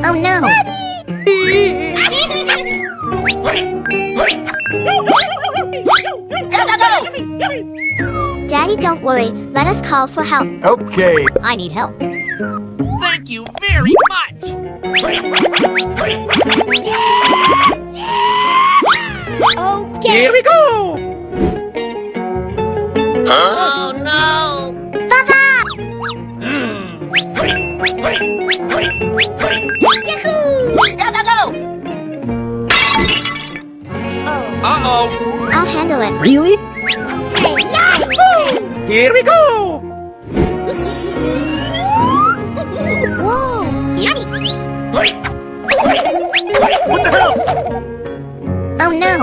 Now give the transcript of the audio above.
Oh no! Daddy, don't worry. Let us call for help. Okay. I need help. Thank you very much! Okay. Here we go! Oh no! Papa! Yahoo! Go! Uh-oh! I'll handle it. Really? Here we go! Whoa! What the hell? Oh no!